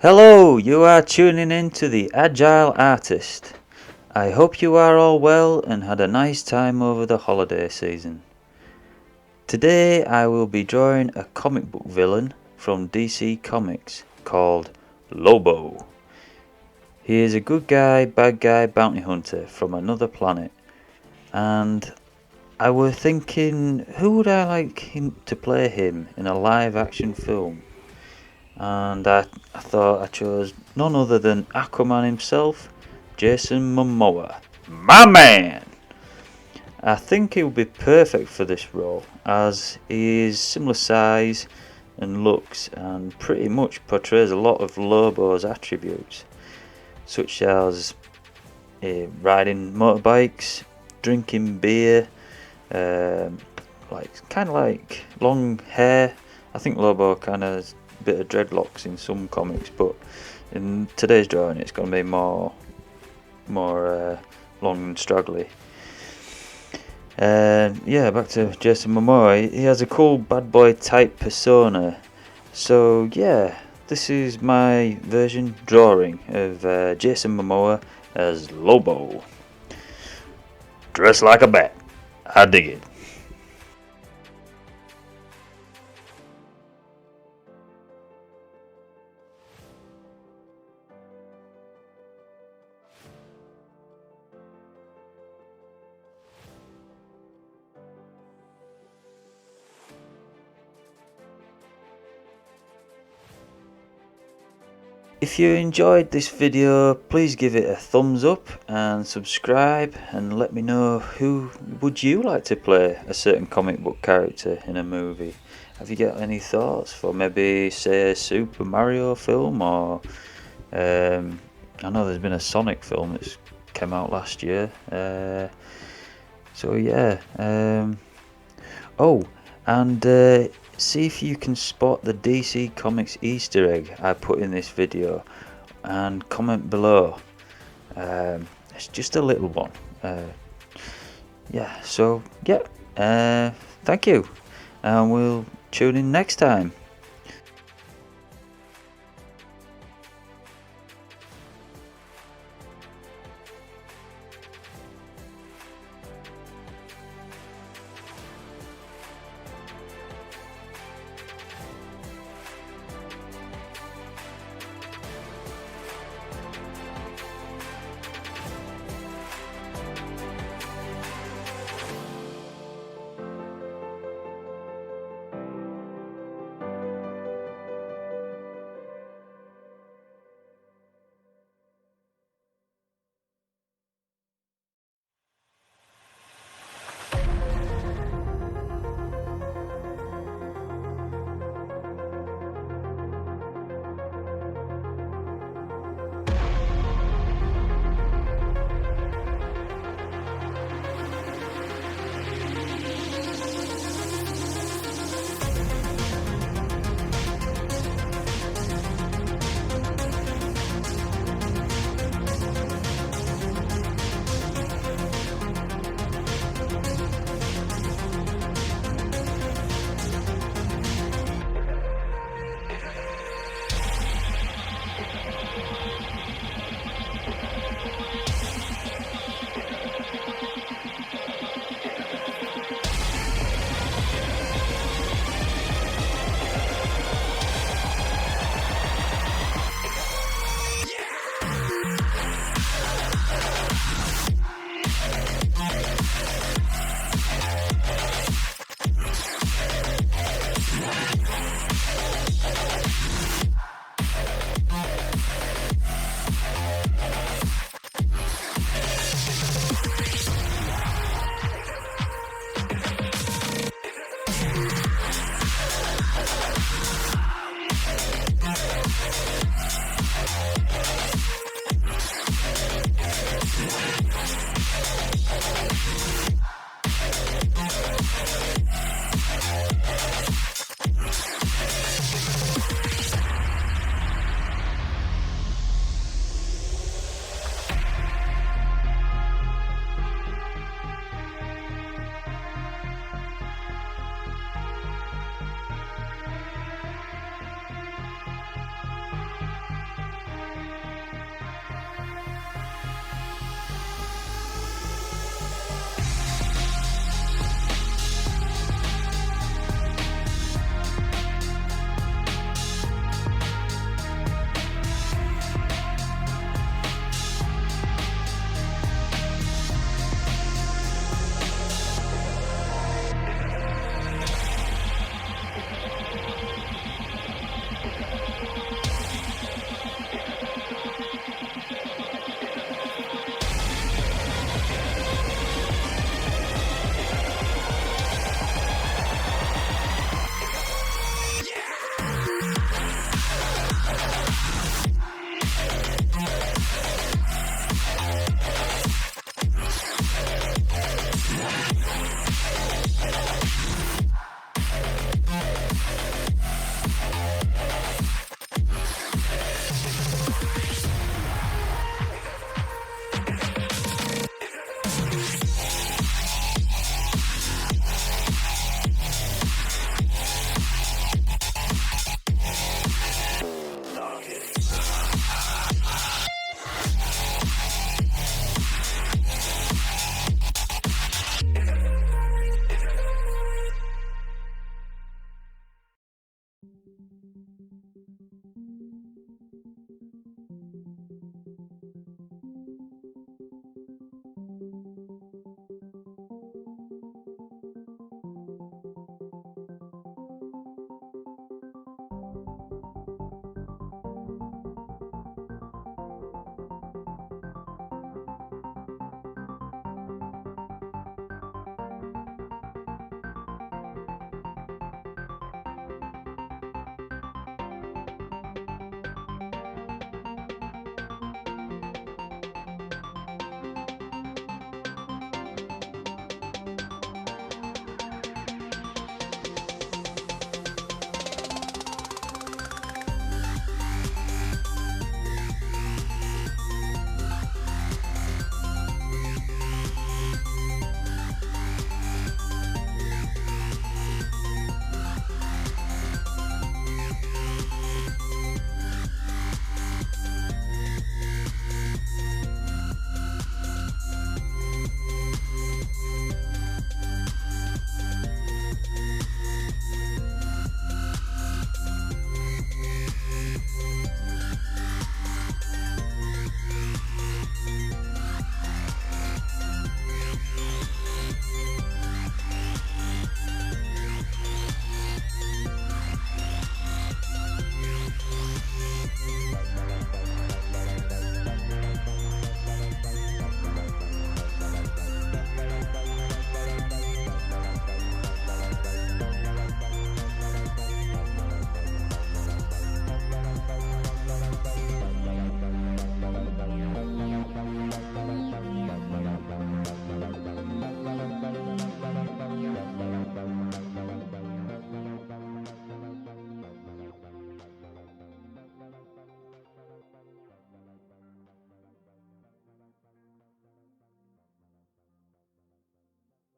Hello, you are tuning in to the Agile Artist. I hope you are all well and had a nice time over the holiday season. Today I will be drawing a comic book villain from DC Comics called Lobo. He is a good guy, bad guy bounty hunter from another planet, and I was thinking, who would I like him to play him in a live action film? And I thought I chose none other than Aquaman himself, Jason Momoa. My man! I think he would be perfect for this role, as he is similar size and looks and pretty much portrays a lot of Lobo's attributes, such as riding motorbikes, drinking beer, kind of like long hair. I think Lobo kind of bit of dreadlocks in some comics, but in today's drawing it's going to be more long and straggly. Back to Jason Momoa. He has a cool bad boy type persona. So yeah, this is my version drawing of Jason Momoa as Lobo. Dressed like a bat. I dig it. If you enjoyed this video, please give it a thumbs up and subscribe, and let me know who would you like to play a certain comic book character in a movie. Have you got any thoughts for maybe say a Super Mario film, or I know there's been a Sonic film that's came out last year. So yeah. Oh, and see if you can spot the DC Comics Easter egg I put in this video, and comment below. It's just a little one. Thank you, and we'll tune in next time.